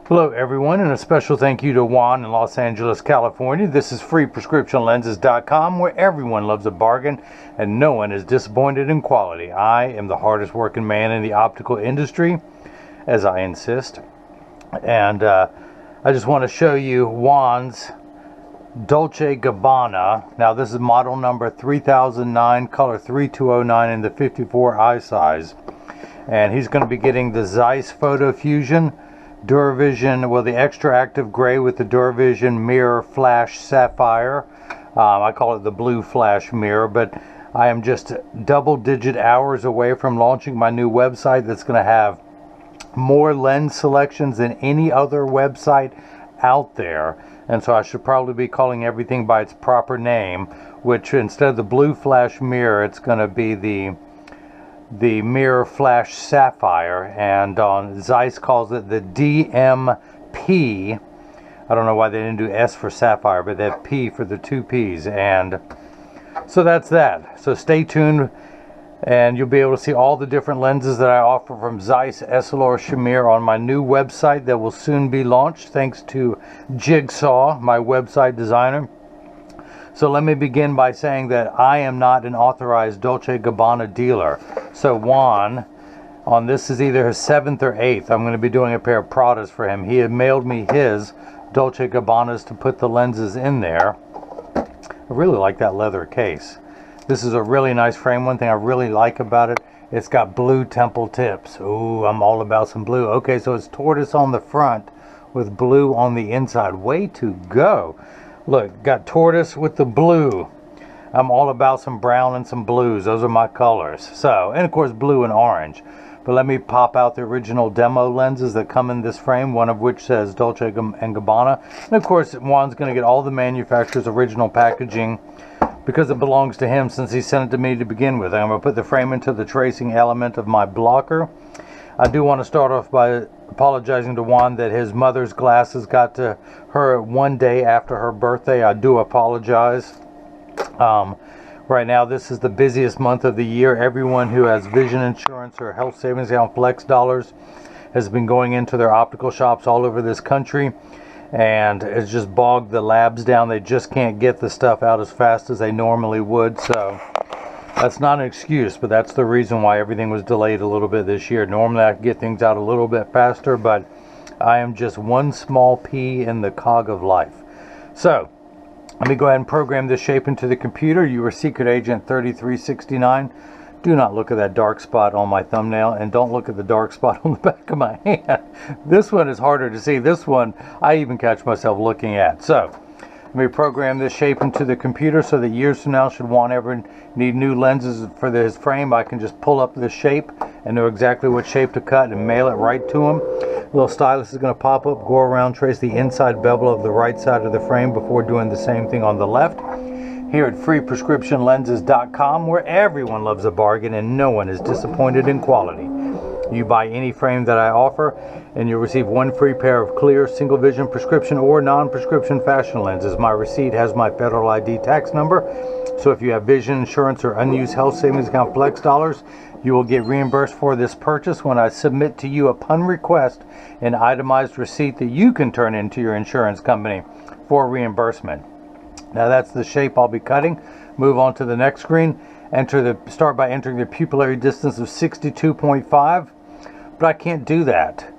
Hello everyone, and a special thank you to Juan in Los Angeles, California. This is freeprescriptionlenses.com, where everyone loves a bargain and no one is disappointed in quality. I am the hardest working man in the optical industry, as I insist. And I just want to show you Juan's Dolce Gabbana. Now this is model number 3009, color 3209 in the 54 eye size. And he's going to be getting the Zeiss Photofusion Duravision, well, the extra active gray with the Duravision mirror flash sapphire. I call it the blue flash mirror, but I am just double-digit hours away from launching my new website that's going to have more lens selections than any other website out there. And so I should probably be calling everything by its proper name, which instead of the blue flash mirror, it's going to be the mirror flash sapphire, and Zeiss calls it the DMP. I don't know why they didn't do S for sapphire, but they have P for the two P's. And so that's that. So stay tuned, and you'll be able to see all the different lenses that I offer from Zeiss, Essilor, Shamir on my new website that will soon be launched, thanks to Jigsaw, my website designer. So let me begin by saying that I am not an authorized Dolce Gabbana dealer. So Juan, on this is either his 7th or 8th, I'm going to be doing a pair of Pradas for him. He had mailed me his Dolce Gabbanas to put the lenses in there. I really like that leather case. This is a really nice frame. One thing I really like about it, it's got blue temple tips. Ooh, I'm all about some blue. Okay, so it's tortoise on the front with blue on the inside. Way to go. Look, got tortoise with the blue. I'm all about some brown and some blues. Those are my colors. So, and of course blue and orange. But let me pop out the original demo lenses that come in this frame, one of which says Dolce & Gabbana. And of course, Juan's going to get all the manufacturer's original packaging because it belongs to him since he sent it to me to begin with. I'm going to put the frame into the tracing element of my blocker. I do want to start off by apologizing to Juan that his mother's glasses got to her one day after her birthday. I do apologize. Right now, this is the busiest month of the year. Everyone who has vision insurance or health savings account flex dollars has been going into their optical shops all over this country, and it's just bogged the labs down. They just can't get the stuff out as fast as they normally would. So that's not an excuse, but that's the reason why everything was delayed a little bit this year. Normally I get things out a little bit faster, but I am just one small pea in the cog of life. So let me go ahead and program this shape into the computer. You are Secret Agent 3369. Do not look at that dark spot on my thumbnail, and don't look at the dark spot on the back of my hand. This one is harder to see. This one I even catch myself looking at. So let me program this shape into the computer so that years from now, should Juan ever need new lenses for his frame, I can just pull up this shape and know exactly what shape to cut and mail it right to him. Little stylus is going to pop up, go around, trace the inside bevel of the right side of the frame before doing the same thing on the left. Here at freeprescriptionlenses.com, where everyone loves a bargain and no one is disappointed in quality. You buy any frame that I offer, and you'll receive one free pair of clear, single vision prescription or non-prescription fashion lenses. My receipt has my federal ID tax number, so if you have vision insurance or unused health savings account flex dollars, you will get reimbursed for this purchase when I submit to you upon request an itemized receipt that you can turn into your insurance company for reimbursement. Now that's the shape I'll be cutting. Move on to the next screen. Start by entering the pupillary distance of 62.5. But I can't do that.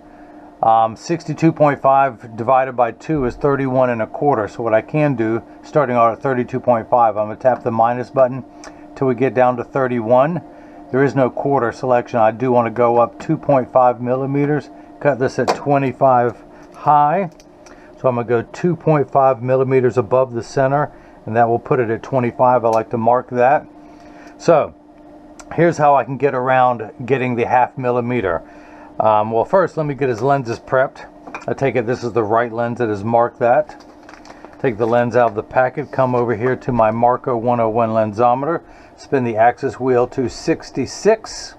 62.5 divided by 2 is 31 1/4. So what I can do, starting out at 32.5, I'm going to tap the minus button till we get down to 31. There is no quarter selection. I do want to go up 2.5 millimeters. Cut this at 25 high. So I'm going to go 2.5 millimeters above the center, and that will put it at 25. I like to mark that. So here's how I can get around getting the 0.5 millimeter. Well, first let me get his lenses prepped. I take it this is the right lens that is marked that. Take the lens out of the packet, come over here to my Marco 101 lensometer, spin the axis wheel to 66,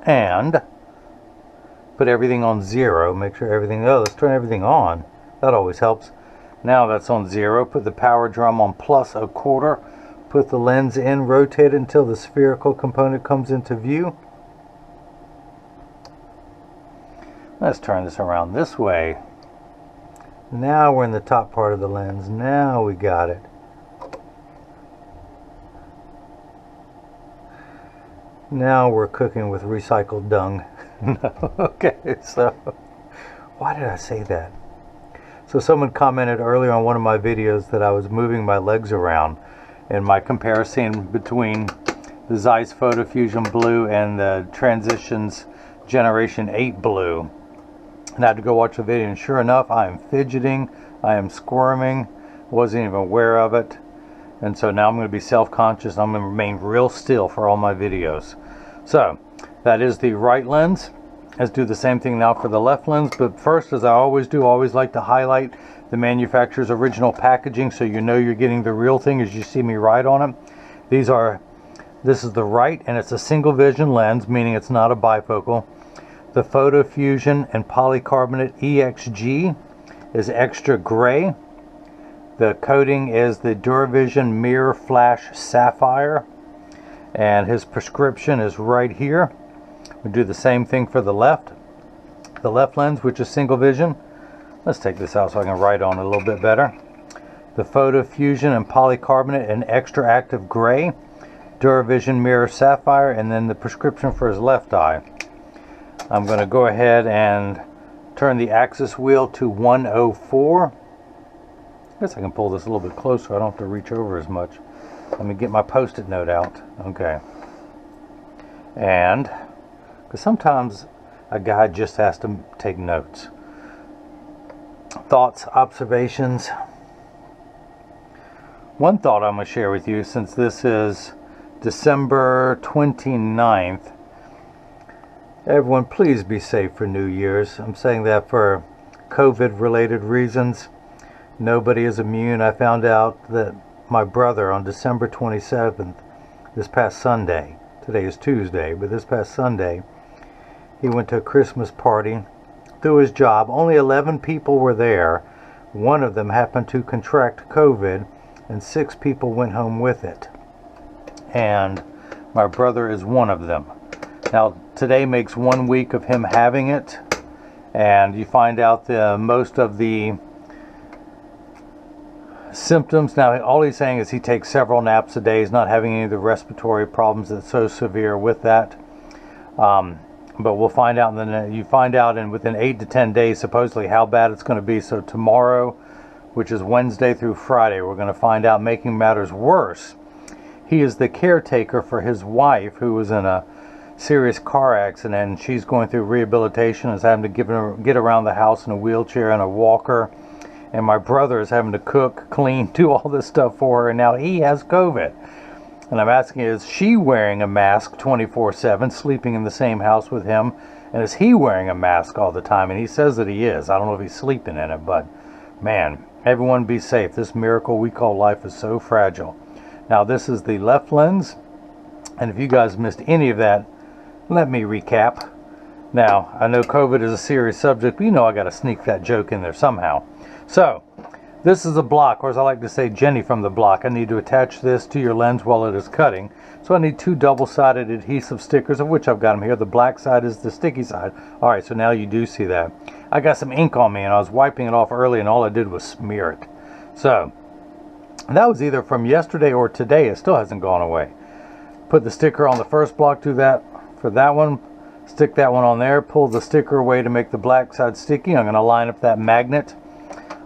and put everything on 0. Make sure everything, let's turn everything on. That always helps. Now that's on 0. Put the power drum on +1/4. Put the lens in, rotate it until the spherical component comes into view. Let's turn this around this way. Now we're in the top part of the lens. Now we got it. Now we're cooking with recycled dung. No, okay, so why did I say that? So someone commented earlier on one of my videos that I was moving my legs around in my comparison between the Zeiss Photofusion blue and the Transitions Generation 8 blue. And I had to go watch the video, and sure enough, I am fidgeting, I am squirming, wasn't even aware of it. And so now I'm going to be self-conscious. I'm going to remain real still for all my videos. So that is the right lens. Let's do the same thing now for the left lens. But first, as I always do, I always like to highlight the manufacturer's original packaging so you know you're getting the real thing as you see me write on it. This is the right, and it's a single vision lens, meaning it's not a bifocal. The Photofusion and polycarbonate EXG is extra gray. The coating is the DuraVision Mirror Flash Sapphire, and his prescription is right here. We do the same thing for the left lens, which is single vision. Let's take this out so I can write on it a little bit better. The Photofusion and polycarbonate in extra active gray, DuraVision Mirror Sapphire, and then the prescription for his left eye. I'm going to go ahead and turn the axis wheel to 104. I guess I can pull this a little bit closer. I don't have to reach over as much. Let me get my post-it note out. Okay. And because sometimes a guy just has to take notes. Thoughts, observations. One thought I'm going to share with you, since this is December 29th. Everyone, please be safe for New Year's. I'm saying that for COVID-related reasons. Nobody is immune. I found out that my brother on December 27th, this past Sunday, today is Tuesday, but this past Sunday, he went to a Christmas party through his job. Only 11 people were there. One of them happened to contract COVID, and 6 people went home with it. And my brother is one of them. Now, today makes 1 week of him having it, and you find out most of the symptoms. Now, all he's saying is he takes several naps a day. He's not having any of the respiratory problems that's so severe with that. But we'll find out, and then you find out within 8 to 10 days, supposedly, how bad it's going to be. So tomorrow, which is Wednesday through Friday, we're going to find out. Making matters worse, he is the caretaker for his wife, who was in a serious car accident, and she's going through rehabilitation, is having to get around the house in a wheelchair and a walker, and my brother is having to cook, clean, do all this stuff for her, and now he has COVID. And I'm asking, is she wearing a mask 24/7, sleeping in the same house with him, and is he wearing a mask all the time? And he says that he is. I don't know if he's sleeping in it, but man, everyone be safe. This miracle we call life is so fragile. Now, this is the left lens, and if you guys missed any of that, let me recap. Now, I know COVID is a serious subject, but you know I got to sneak that joke in there somehow. So, this is a block, or as I like to say, Jenny from the block. I need to attach this to your lens while it is cutting. So I need 2 double-sided adhesive stickers, of which I've got them here. The black side is the sticky side. All right, so now you do see that. I got some ink on me, and I was wiping it off early, and all I did was smear it. So, that was either from yesterday or today. It still hasn't gone away. Put the sticker on the first block, do that for that one. Stick that one on there. Pull the sticker away to make the black side sticky. I'm going to line up that magnet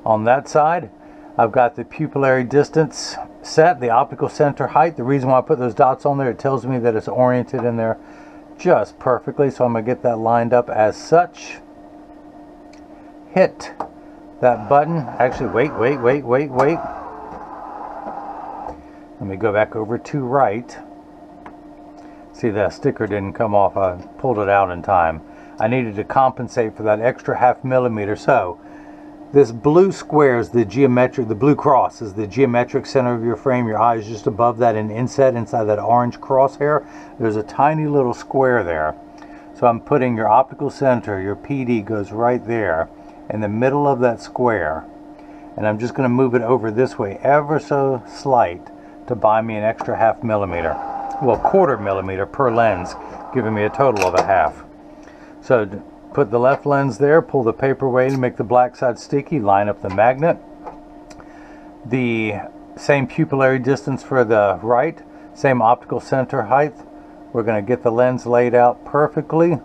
on that side. I've got the pupillary distance set, the optical center height. The reason why I put those dots on there, it tells me that it's oriented in there just perfectly. So I'm going to get that lined up as such. Hit that button. Actually, wait. Let me go back over to right. See, that sticker didn't come off. I pulled it out in time. I needed to compensate for that extra ½ millimeter. So this blue square is the blue cross is the geometric center of your frame. Your eye is just above that and inset inside that orange crosshair. There's a tiny little square there. So I'm putting your optical center, your PD goes right there in the middle of that square. And I'm just going to move it over this way ever so slight to buy me an extra ½ millimeter. Well, 1/4 millimeter per lens, giving me a total of a half. So Put the left lens there, pull the paper away to make the black side sticky, line up the magnet. The same pupillary distance for the right, same optical center height. We're going to get the lens laid out perfectly.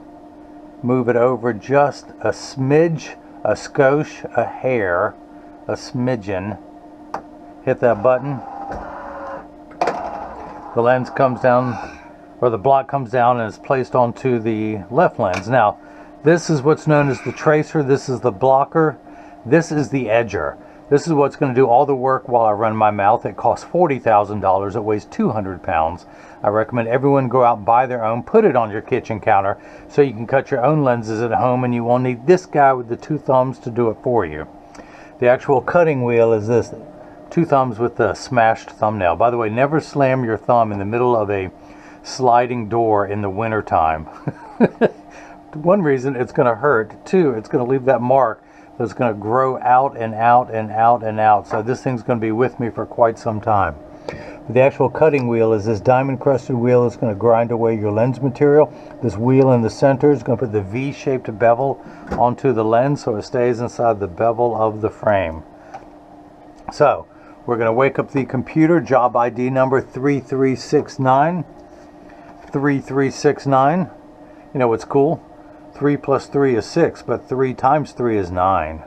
Move it over just a smidge, a skosh, a hair, a smidgen. Hit that button. The lens comes down, or the block comes down and is placed onto the left lens. Now, this is what's known as the tracer. This is the blocker. This is the edger. This is what's going to do all the work while I run my mouth. It costs $40,000. It weighs 200 pounds. I recommend everyone go out and buy their own. Put it on your kitchen counter so you can cut your own lenses at home, and you won't need this guy with the two thumbs to do it for you. The actual cutting wheel is this. Two thumbs with the smashed thumbnail. By the way, never slam your thumb in the middle of a sliding door in the winter time. One reason, it's going to hurt. Two, it's going to leave that mark that's going to grow out and out and out and out. So this thing's going to be with me for quite some time. The actual cutting wheel is this diamond crusted wheel. It's going to grind away your lens material. This wheel in the center is going to put the V-shaped bevel onto the lens so it stays inside the bevel of the frame. So we're going to wake up the computer. Job ID number 3369. 3369. You know what's cool? 3 plus 3 is 6, but 3 times 3 is 9.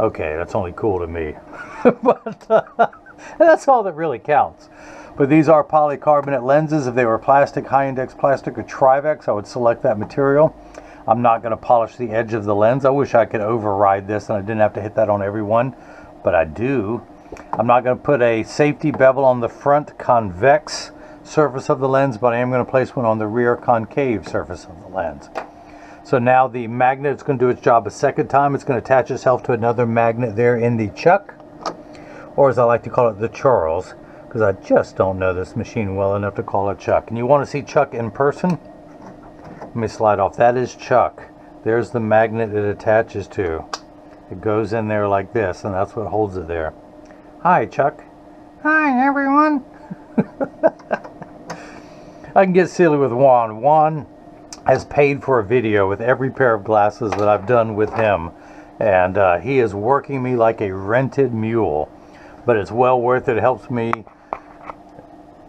Okay, that's only cool to me. But that's all that really counts. But these are polycarbonate lenses. If they were plastic, high-index plastic, or Trivex, I would select that material. I'm not going to polish the edge of the lens. I wish I could override this and I didn't have to hit that on every one, but I do. I'm not going to put a safety bevel on the front convex surface of the lens, but I am going to place one on the rear concave surface of the lens. So now the magnet is going to do its job a second time. It's going to attach itself to another magnet there in the chuck, or as I like to call it, the Charles, because I just don't know this machine well enough to call it Chuck. And you want to see Chuck in person? Let me slide off. That is Chuck. There's the magnet it attaches to. It goes in there like this, and that's what holds it there. Hi, Chuck. Hi, everyone. I can get silly with Juan. Juan has paid for a video with every pair of glasses that I've done with him, and he is working me like a rented mule, but it's well worth it. It helps me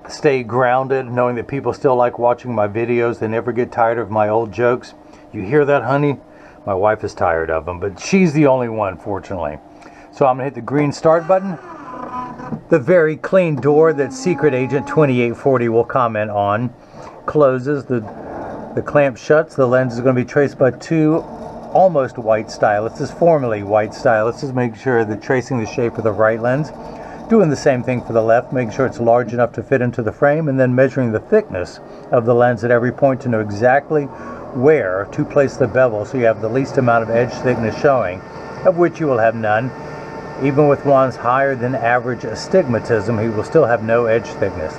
stay grounded, knowing that people still like watching my videos. They never get tired of my old jokes. You hear that, honey? My wife is tired of them, but she's the only one, fortunately. So I'm gonna hit the green start button. The very clean door that Secret Agent 2840 will comment on closes. The clamp shuts. The lens is going to be traced by two almost white styluses. This is formerly white styluses. Make sure that tracing the shape of the right lens. Doing the same thing for the left. Making sure it's large enough to fit into the frame, and then measuring the thickness of the lens at every point to know exactly where to place the bevel so you have the least amount of edge thickness showing, of which you will have none. Even with Juan's higher than average astigmatism, he will still have no edge thickness.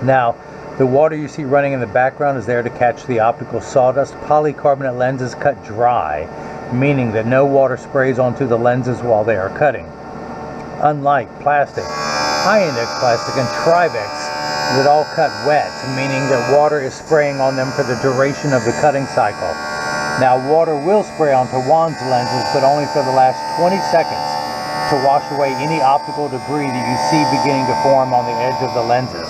Now, the water you see running in the background is there to catch the optical sawdust. Polycarbonate lenses cut dry, meaning that no water sprays onto the lenses while they are cutting. Unlike plastic, high-index plastic, and Trivex that all cut wet, meaning that water is spraying on them for the duration of the cutting cycle. Now, water will spray onto Juan's lenses, but only for the last 20 seconds to wash away any optical debris that you see beginning to form on the edge of the lenses.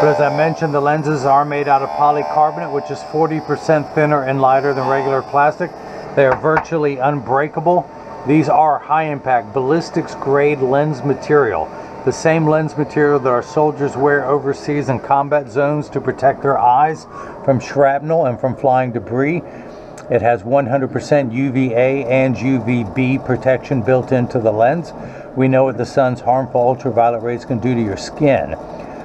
But as I mentioned, the lenses are made out of polycarbonate, which is 40% thinner and lighter than regular plastic. They are virtually unbreakable. These are high-impact ballistics grade lens material. The same lens material that our soldiers wear overseas in combat zones to protect their eyes from shrapnel and from flying debris. It has 100% UVA and UVB protection built into the lens. We know what the sun's harmful ultraviolet rays can do to your skin,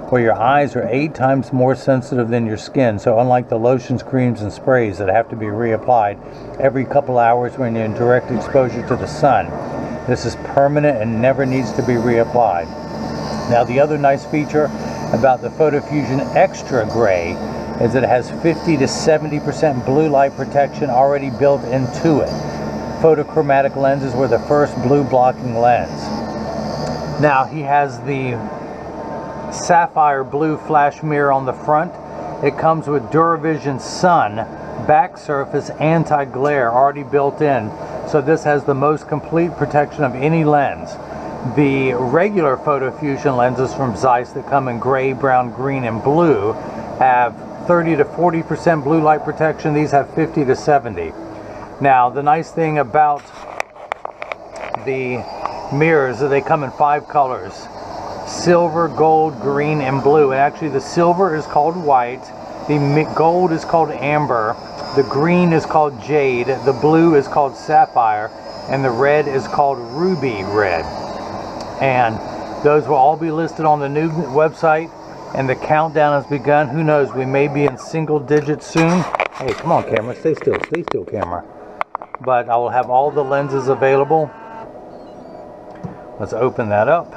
where your eyes are 8 times more sensitive than your skin. So unlike the lotions, creams, and sprays that have to be reapplied every couple hours when you're in direct exposure to the sun, this is permanent and never needs to be reapplied. Now, the other nice feature about the Photofusion Extra Gray is that it has 50 to 70% blue light protection already built into it. Photochromatic lenses were the first blue blocking lens. Now, he has the sapphire blue flash mirror on the front. It comes with DuraVision Sun back surface anti-glare already built in, so this has the most complete protection of any lens. The regular Photofusion lenses from Zeiss that come in gray, brown, green, and blue have 30 to 40% blue light protection. These have 50 to 70. Now, the nice thing about the mirrors is that they come in 5 colors: silver, gold, green, and blue. And actually, the silver is called white, the gold is called amber, the green is called jade, the blue is called sapphire, and the red is called ruby red. And those will all be listed on the new website, and the countdown has begun. Who knows, we may be in single digits soon. Hey, come on, camera, stay still, camera. But I will have all the lenses available. Let's open that up.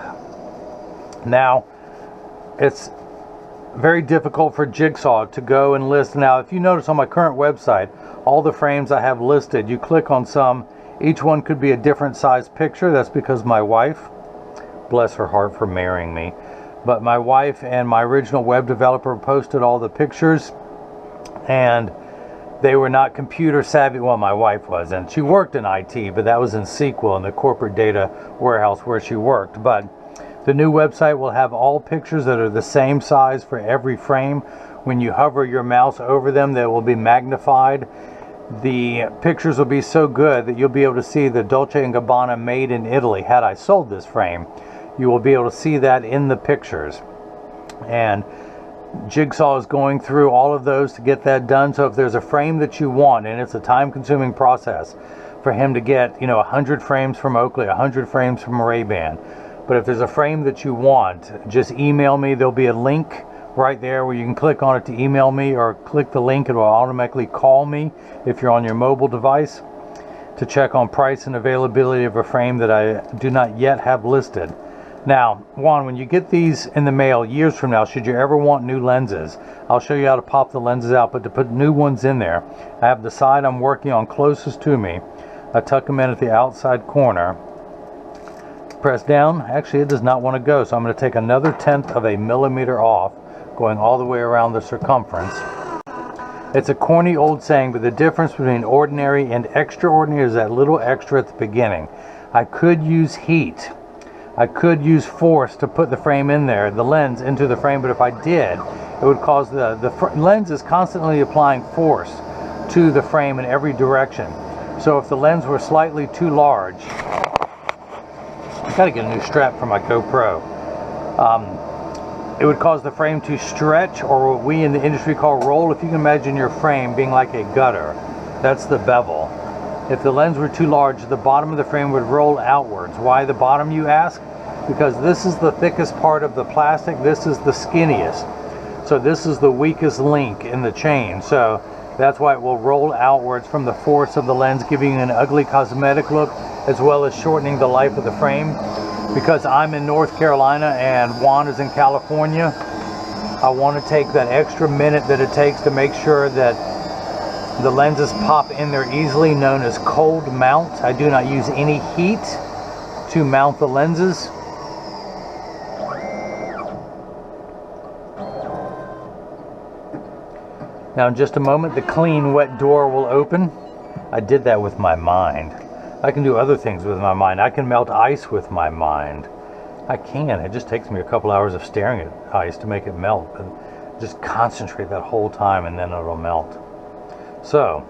Now, it's very difficult for Jigsaw to go and list. Now, if you notice on my current website, all the frames I have listed, you click on some, each one could be a different size picture. That's because my wife, bless her heart for marrying me, but my wife and my original web developer posted all the pictures, and they were not computer savvy. Well, my wife was, and she worked in IT, but that was in SQL in the corporate data warehouse where she worked. But the new website will have all pictures that are the same size for every frame. When you hover your mouse over them, they will be magnified. The pictures will be so good that you'll be able to see the Dolce & Gabbana made in Italy. Had I sold this frame, you will be able to see that in the pictures. And Jigsaw is going through all of those to get that done. So if there's a frame that you want, and it's a time-consuming process for him to get, 100 frames from Oakley, 100 frames from Ray-Ban. But if there's a frame that you want, just email me. There'll be a link right there where you can click on it to email me, or click the link. It will automatically call me if you're on your mobile device to check on price and availability of a frame that I do not yet have listed. Now, Juan, when you get these in the mail years from now, should you ever want new lenses, I'll show you how to pop the lenses out, but to put new ones in there, I have the side I'm working on closest to me. I tuck them in at the outside corner. Press down. Actually, it does not want to go, so I'm going to take another 1/10 of a millimeter off, going all the way around the circumference. It's a corny old saying, but the difference between ordinary and extraordinary is that little extra at the beginning. I could use heat. I could use force to put the frame in there, the lens into the frame, but if I did, it would cause the lens is constantly applying force to the frame in every direction. So if the lens were slightly too large, I gotta get a new strap for my GoPro. It would cause the frame to stretch, or what we in the industry call roll. If you can imagine your frame being like a gutter, that's the bevel. If the lens were too large, the bottom of the frame would roll outwards. Why the bottom, you ask? Because this is the thickest part of the plastic, this is the skinniest. So this is the weakest link in the chain. So that's why it will roll outwards from the force of the lens, giving you an ugly cosmetic look, as well as shortening the life of the frame. Because I'm in North Carolina and Juan is in California, I want to take that extra minute that it takes to make sure that the lenses pop in there easily, known as cold mount. I do not use any heat to mount the lenses. Now in just a moment, the clean, wet door will open. I did that with my mind. I can do other things with my mind. I can melt ice with my mind. I can. It just takes me a couple hours of staring at ice to make it melt. But just concentrate that whole time and then it'll melt. So,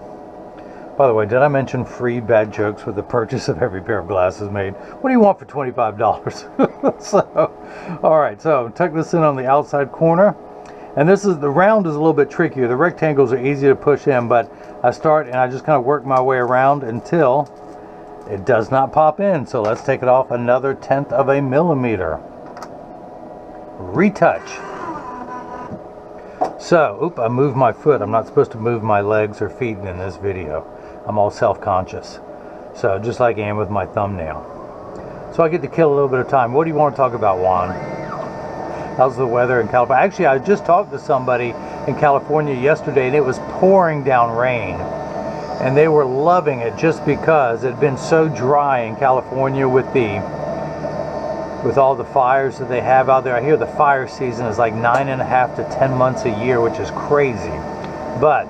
by the way, did I mention free bad jokes with the purchase of every pair of glasses made? What do you want for $25? So, alright, so tuck this in on the outside corner. And this is, the round is a little bit trickier. The rectangles are easy to push in, but I start and I just kind of work my way around until it does not pop in. So let's take it off another 1/10 of a millimeter. Retouch. So, oop, I moved my foot. I'm not supposed to move my legs or feet in this video. I'm all self-conscious. So, just like I am with my thumbnail. So I get to kill a little bit of time. What do you want to talk about, Juan? How's the weather in California? Actually, I just talked to somebody in California yesterday, and it was pouring down rain. And they were loving it just because it had been so dry in California with all the fires that they have out there. I hear the fire season is like 9.5 to 10 months a year, which is crazy. But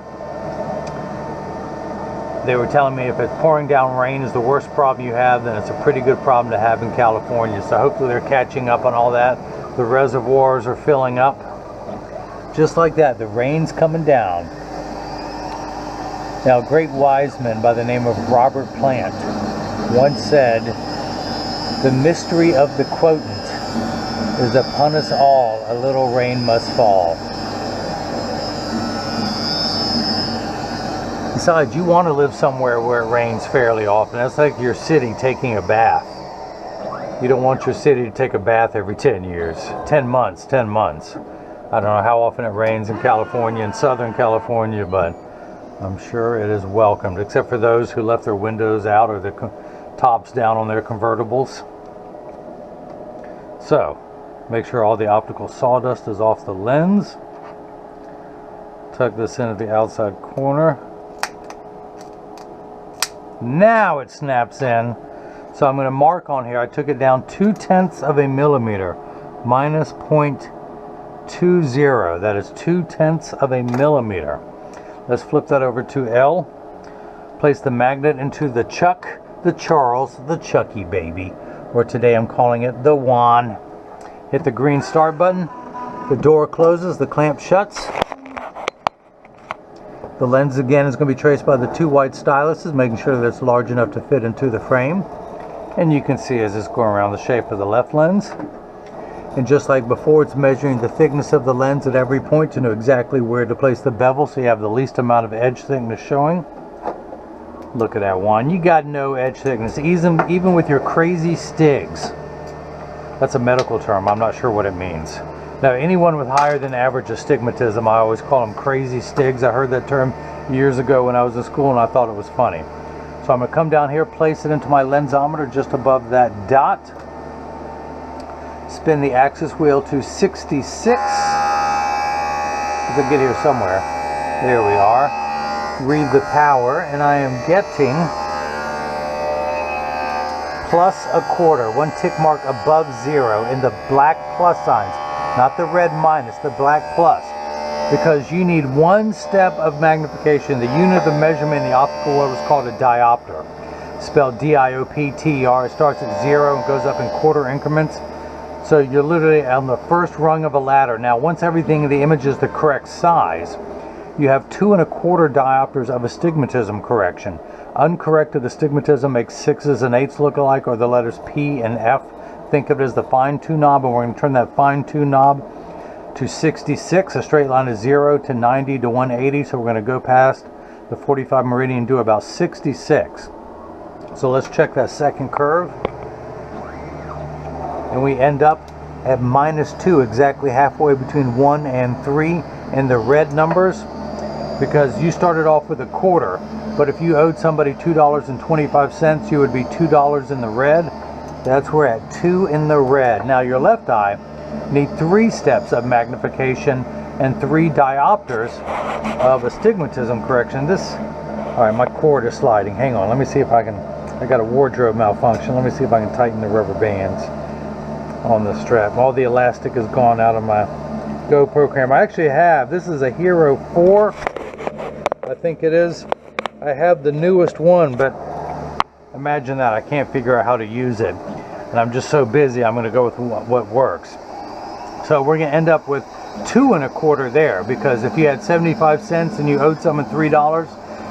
They were telling me if it's pouring down rain is the worst problem you have, then it's a pretty good problem to have in California. So hopefully they're catching up on all that. The reservoirs are filling up. Just like that, the rain's coming down. Now, a great wise man by the name of Robert Plant once said, "The mystery of the quotient is upon us all, a little rain must fall." Besides, you want to live somewhere where it rains fairly often. That's like your city taking a bath. You don't want your city to take a bath every 10 years. 10 months. I don't know how often it rains in California, in Southern California, but I'm sure it is welcomed, except for those who left their windows out or the tops down on their convertibles. So, make sure all the optical sawdust is off the lens. Tuck this in at the outside corner. Now it snaps in. So I'm going to mark on here. I took it down 0.2 of a millimeter, minus 0.20. That is 0.2 of a millimeter. Let's flip that over to L. Place the magnet into the Chuck, the Charles, the Chucky baby, or today I'm calling it the Juan. Hit the green start button. The door closes, the clamp shuts. The lens again is going to be traced by the 2 white styluses, making sure that it's large enough to fit into the frame. And you can see as it's going around the shape of the left lens. And just like before, it's measuring the thickness of the lens at every point to know exactly where to place the bevel so you have the least amount of edge thickness showing. Look at that one. You got no edge thickness, even with your crazy stigs. That's a medical term. I'm not sure what it means. Now, anyone with higher than average astigmatism, I always call them crazy stigs. I heard that term years ago when I was in school and I thought it was funny. So I'm going to come down here, place it into my lensometer just above that dot. Spin the axis wheel to 66. If I get here somewhere. There we are. Read the power, and I am getting +1/4, 1 tick mark above 0 in the black plus signs. Not the red minus, the black plus. Because you need 1 step of magnification. The unit of measurement in the optical world is called a diopter. Spelled D-I-O-P-T-E-R. It starts at 0 and goes up in quarter increments. So you're literally on the first rung of a ladder. Now, once everything in the image is the correct size, you have 2¼ diopters of astigmatism correction. Uncorrected astigmatism makes 6s and 8s look alike, or the letters P and F. Think of it as the fine-tune knob, and we're going to turn that fine-tune knob to 66. A straight line is 0 to 90 to 180, so we're going to go past the 45 meridian and do about 66. So let's check that second curve. And we end up at -2, exactly halfway between 1 and 3 in the red numbers, because you started off with 1/4, but if you owed somebody $2.25, you would be $2 in the red. That's we're at 2 in the red. Now your left eye need 3 steps of magnification and 3 diopters of astigmatism correction. All right, my cord is sliding. Hang on, let me see if I got a wardrobe malfunction. Let me see if I can tighten the rubber bands on the strap. All the elastic is gone out of my GoPro camera. I actually have, this is a Hero 4, I think it is. I have the newest one, but imagine that, I can't figure out how to use it. And I'm just so busy, I'm going to go with what works. So we're going to end up with 2 1/4 there, because if you had 75 cents and you owed someone $3,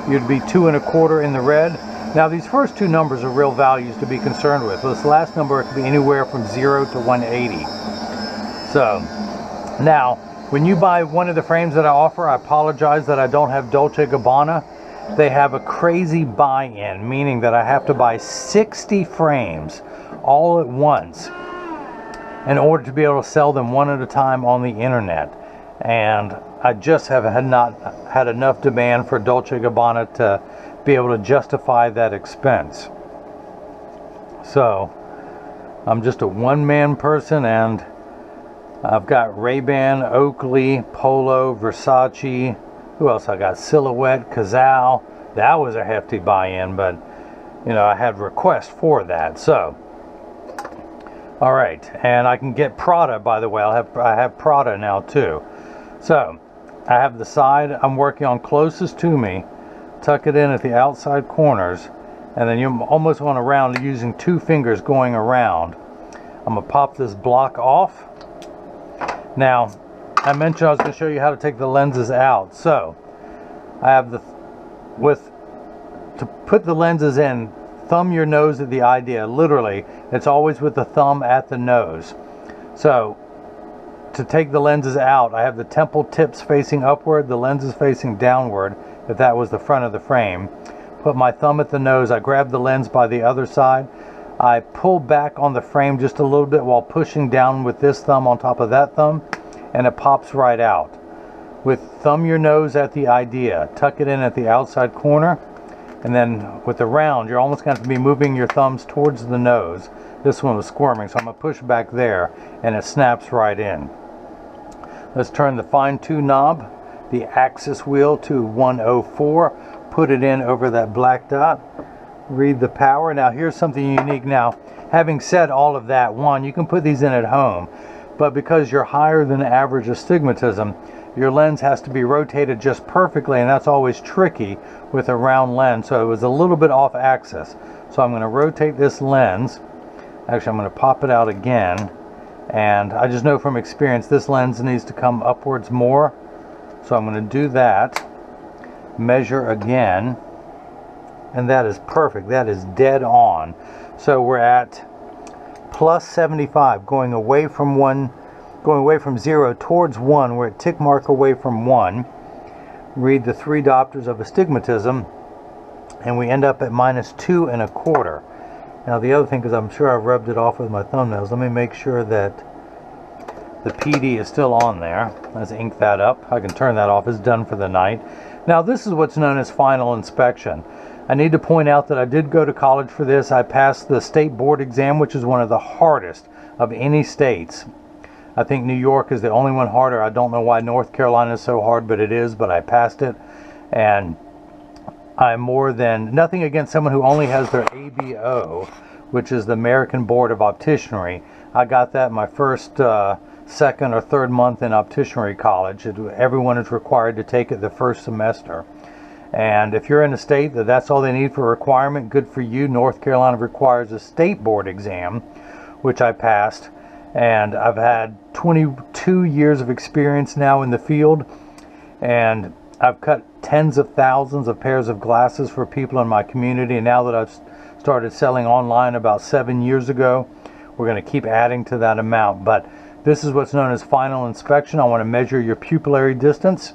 you'd be 2 1/4 in the red. Now these first 2 numbers are real values to be concerned with. This last number could be anywhere from 0 to 180. So now when you buy one of the frames that I offer, I apologize that I don't have Dolce Gabbana. They have a crazy buy-in, meaning that I have to buy 60 frames all at once in order to be able to sell them one at a time on the internet. And I just have not had enough demand for Dolce Gabbana to be able to justify that expense. So I'm just a one-man person, and I've got Ray-Ban, Oakley, Polo, Versace. Who else I got? Silhouette, Cazal. That was a hefty buy-in, but you know, I had requests for that. So all right, and I can get Prada, by the way. I have Prada now too. So I have the side I'm working on closest to me tuck it in at the outside corners, and then you almost want to round using 2 fingers going around. I'm going to pop this block off. Now, I mentioned I was going to show you how to take the lenses out. So, I have to put the lenses in, thumb your nose at the idea. Literally, it's always with the thumb at the nose. So, to take the lenses out, I have the temple tips facing upward, the lenses facing downward, if that was the front of the frame. Put my thumb at the nose, I grab the lens by the other side. I pull back on the frame just a little bit while pushing down with this thumb on top of that thumb, and it pops right out. With thumb your nose at the idea, tuck it in at the outside corner, and then with the round, you're almost going to have to be moving your thumbs towards the nose. This one was squirming, so I'm going to push back there, and it snaps right in. Let's turn the fine tune knob, the axis wheel, to 104. Put it in over that black dot. Read the power. Now here's something unique. Now, having said all of that, one, you can put these in at home, but because you're higher than average astigmatism, your lens has to be rotated just perfectly, and that's always tricky with a round lens, so it was a little bit off axis. So I'm going to rotate this lens. Actually, I'm going to pop it out again, and I just know from experience this lens needs to come upwards more, so I'm going to do that. Measure again, and that is perfect. That is dead on. So we're at plus 75, going away from 0 towards 1. We're at tick mark away from 1. Read the 3 diopters of astigmatism, and we end up at minus 2 1/4. Now the other thing, because I'm sure I've rubbed it off with my thumbnails, let me make sure that the PD is still on there. Let's ink that up. I can turn that off. It's done for the night. Now this is what's known as final inspection. I need to point out that I did go to college for this. I passed the state board exam, which is one of the hardest of any states. I think New York is the only one harder. I don't know why North Carolina is so hard, but it is. But I passed it, and I'm more than nothing against someone who only has their ABO, which is the American Board of Opticianry. I got that my first, second, or third month in opticianry college. Everyone is required to take it the first semester. And if you're in a state that's all they need for a requirement, good for you. North Carolina requires a state board exam, which I passed. And I've had 22 years of experience now in the field, and I've cut tens of thousands of pairs of glasses for people in my community. And now that I've started selling online about 7 years ago, we're going to keep adding to that amount. But this is what's known as final inspection. I want to measure your pupillary distance.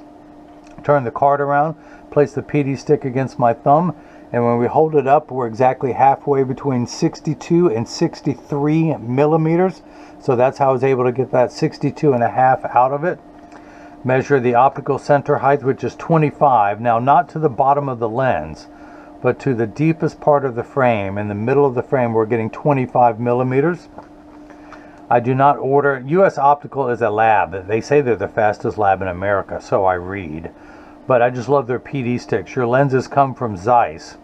Turn the card around, place the PD stick against my thumb, and when we hold it up, we're exactly halfway between 62 and 63 millimeters. So that's how I was able to get that 62.5 out of it. Measure the optical center height, which is 25. Now, not to the bottom of the lens, but to the deepest part of the frame. In the middle of the frame, we're getting 25 millimeters. I do not order. US Optical is a lab. They say they're the fastest lab in America, so I read. But I just love their PD sticks. Your lenses come from Zeiss.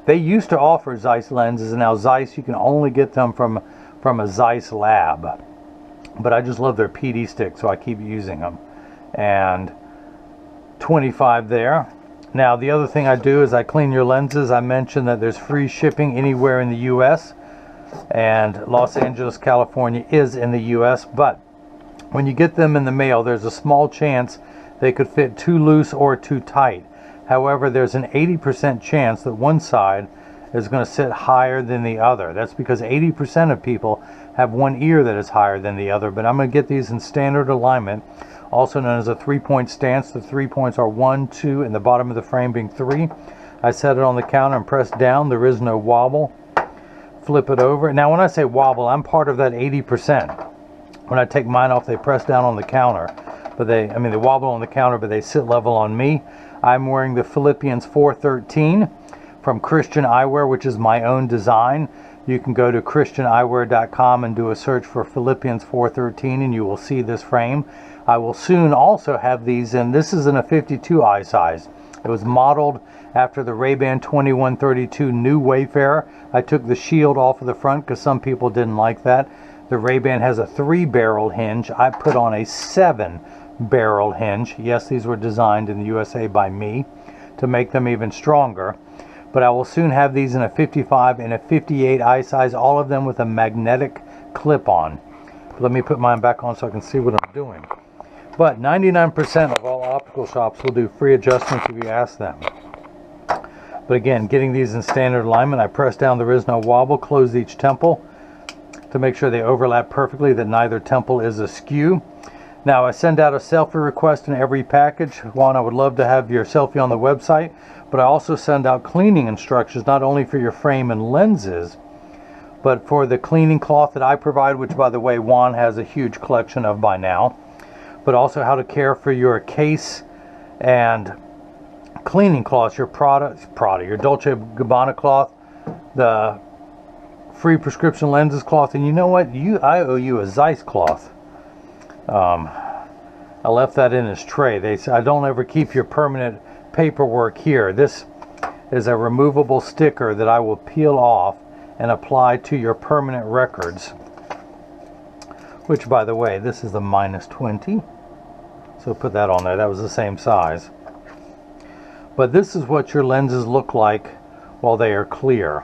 They used to offer Zeiss lenses, and now Zeiss, you can only get them from a Zeiss lab. But I just love their PD sticks, so I keep using them. And 25 there. Now, the other thing I do is I clean your lenses. I mentioned that there's free shipping anywhere in the US, and Los Angeles, California is in the US, but when you get them in the mail, there's a small chance they could fit too loose or too tight. However, there's an 80% chance that one side is going to sit higher than the other. That's because 80% of people have one ear that is higher than the other. But I'm going to get these in standard alignment, also known as a 3-point stance. The 3 points are 1, 2, and the bottom of the frame being 3. I set it on the counter and press down. There is no wobble. Flip it over. Now, when I say wobble, I'm part of that 80%. When I take mine off, they press down on the counter. But they wobble on the counter, but they sit level on me. I'm wearing the Philippians 413 from Christian Eyewear, which is my own design. You can go to christianeyewear.com and do a search for Philippians 413, and you will see this frame. I will soon also have these in. This is in a 52 eye size. It was modeled after the Ray-Ban 2132 New Wayfarer. I took the shield off of the front because some people didn't like that. The Ray-Ban has a 3-barrel hinge. I put on a 7-barrel hinge. Yes, these were designed in the USA by me to make them even stronger. But I will soon have these in a 55 and a 58 eye size, all of them with a magnetic clip on. Let me put mine back on so I can see what I'm doing. But 99% of all optical shops will do free adjustments if you ask them. But again, getting these in standard alignment, I press down, there is no wobble, close each temple to make sure they overlap perfectly, that neither temple is askew. Now I send out a selfie request in every package. Juan, I would love to have your selfie on the website, but I also send out cleaning instructions, not only for your frame and lenses, but for the cleaning cloth that I provide, which by the way, Juan has a huge collection of by now, but also how to care for your case and cleaning cloths, your your Dolce Gabbana cloth, the free prescription lenses cloth, and you know what? I owe you a Zeiss cloth. I left that in his tray. They said, I don't ever keep your permanent paperwork here. This is a removable sticker that I will peel off and apply to your permanent records. Which, by the way, this is the -20. So put that on there. That was the same size. But this is what your lenses look like while they are clear.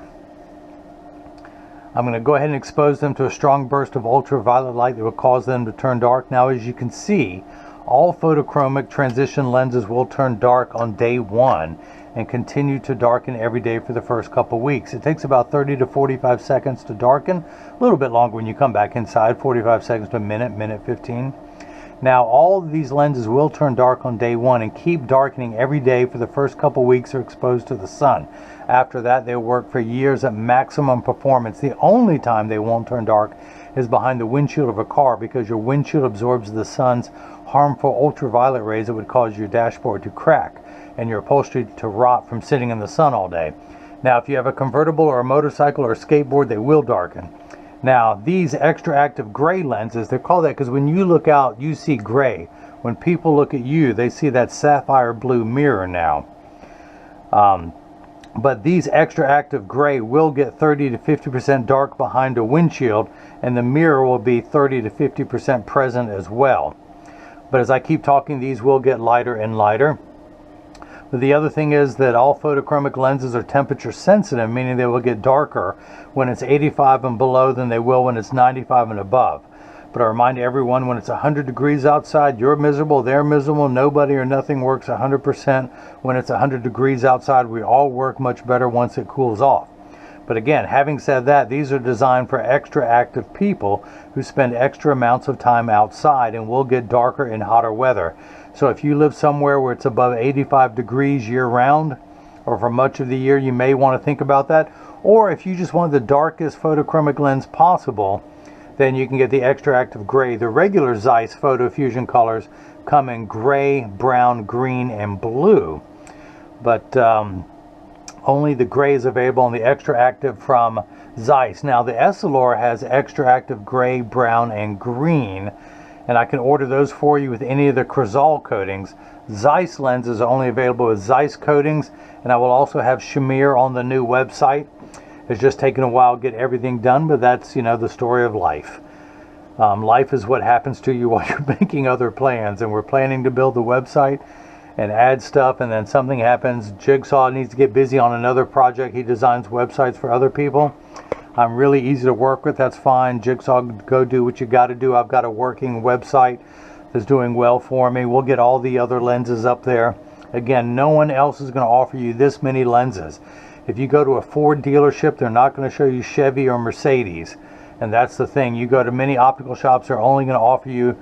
I'm going to go ahead and expose them to a strong burst of ultraviolet light that will cause them to turn dark. Now, as you can see, all photochromic transition lenses will turn dark on day 1 and continue to darken every day for the first couple weeks. It takes about 30 to 45 seconds to darken, a little bit longer when you come back inside, 45 seconds to a minute 15. Now, all of these lenses will turn dark on day 1 and keep darkening every day for the first couple weeks they're exposed to the sun. After that, they'll work for years at maximum performance. The only time they won't turn dark is behind the windshield of a car, because your windshield absorbs the sun's harmful ultraviolet rays that would cause your dashboard to crack and your upholstery to rot from sitting in the sun all day. Now, if you have a convertible or a motorcycle or a skateboard, they will darken. Now, these extra active gray lenses, they're called that because when you look out, you see gray. When people look at you, they see that sapphire blue mirror now. But these extra active gray will get 30 to 50% dark behind a windshield, and the mirror will be 30 to 50% present as well. But as I keep talking, these will get lighter and lighter. But the other thing is that all photochromic lenses are temperature sensitive, meaning they will get darker when it's 85 and below than they will when it's 95 and above. But I remind everyone, when it's 100 degrees outside, you're miserable, they're miserable. Nobody or nothing works 100% when it's 100 degrees outside. We all work much better once it cools off. But again, having said that, these are designed for extra active people who spend extra amounts of time outside and will get darker in hotter weather. So if you live somewhere where it's above 85 degrees year-round, or for much of the year, you may want to think about that. Or if you just want the darkest photochromic lens possible, then you can get the extra active gray. The regular Zeiss Photofusion colors come in gray, brown, green, and blue. But only the gray is available on the extra active from Zeiss. Now, the Essilor has extra active gray, brown, and green, and I can order those for you with any of the Crizal coatings. Zeiss lenses are only available with Zeiss coatings, and I will also have Shamir on the new website. It's just taken a while to get everything done, but that's, you know, the story of life. Life is what happens to you while you're making other plans, and we're planning to build the website and add stuff, and then something happens. Jigsaw needs to get busy on another project. He designs websites for other people. I'm really easy to work with. That's fine. Jigsaw, go do what you got to do. I've got a working website that's doing well for me. We'll get all the other lenses up there. Again, no one else is going to offer you this many lenses. If you go to a Ford dealership, they're not going to show you Chevy or Mercedes. And that's the thing. You go to many optical shops, they're only going to offer you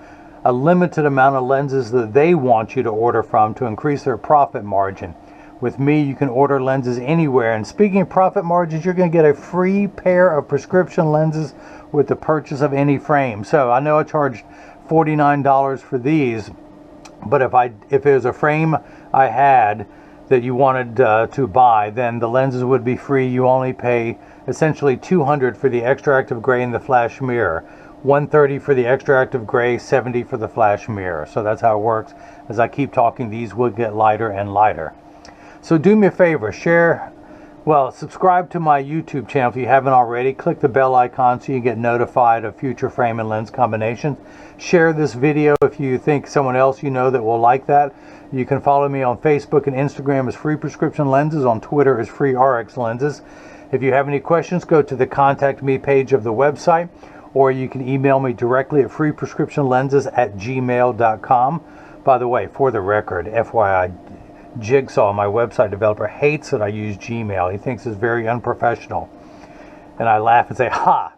a limited amount of lenses that they want you to order from to increase their profit margin. With me, you can order lenses anywhere. And speaking of profit margins, you're going to get a free pair of prescription lenses with the purchase of any frame. So I know I charged $49 for these, but if it was a frame I had that you wanted to buy, then the lenses would be free. You only pay essentially $200 for the extra active gray and the flash mirror, $130 for the extra active gray, $70 for the flash mirror. So that's how it works. As I keep talking, these will get lighter and lighter. So do me a favor, share Well, subscribe to my YouTube channel if you haven't already. Click the bell icon so you get notified of future frame and lens combinations. Share this video if you think someone else you know that will like that. You can follow me on Facebook and Instagram as Free Prescription Lenses, on Twitter as Free RX Lenses. If you have any questions, go to the Contact Me page of the website, or you can email me directly at freeprescriptionlenses@gmail.com. By the way, for the record, FYI, Jigsaw, my website developer, hates that I use Gmail. He thinks it's very unprofessional. And I laugh and say, ha,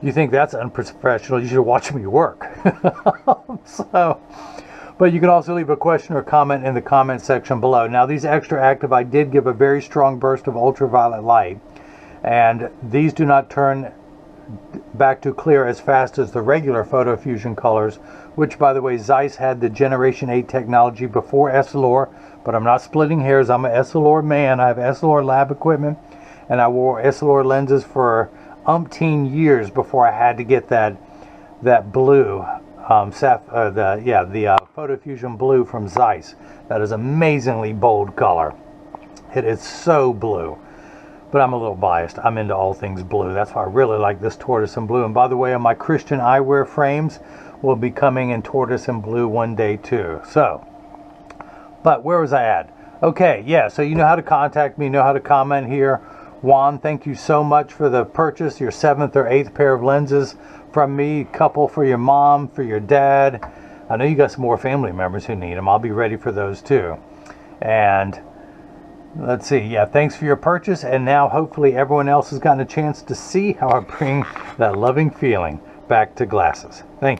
you think that's unprofessional? You should watch me work. But you can also leave a question or comment in the comment section below. Now, these extra active, I did give a very strong burst of ultraviolet light. And these do not turn back to clear as fast as the regular Photofusion colors, which, by the way, Zeiss had the Generation 8 technology before Essilor. But I'm not splitting hairs. I'm an Essilor man. I have Essilor lab equipment, and I wore Essilor lenses for umpteen years before I had to get that blue, the Photofusion blue from Zeiss. That is amazingly bold color. It is so blue. But I'm a little biased. I'm into all things blue. That's why I really like this tortoise and blue. And by the way, on my Christian eyewear frames will be coming in tortoise and blue one day too. So. But where was I at? Okay, yeah, so you know how to contact me, you know how to comment here. Juan, thank you so much for the purchase, your 7th or 8th pair of lenses from me. Couple for your mom, for your dad. I know you got some more family members who need them. I'll be ready for those too. And let's see, yeah, thanks for your purchase. And now hopefully everyone else has gotten a chance to see how I bring that loving feeling back to glasses. Thank you.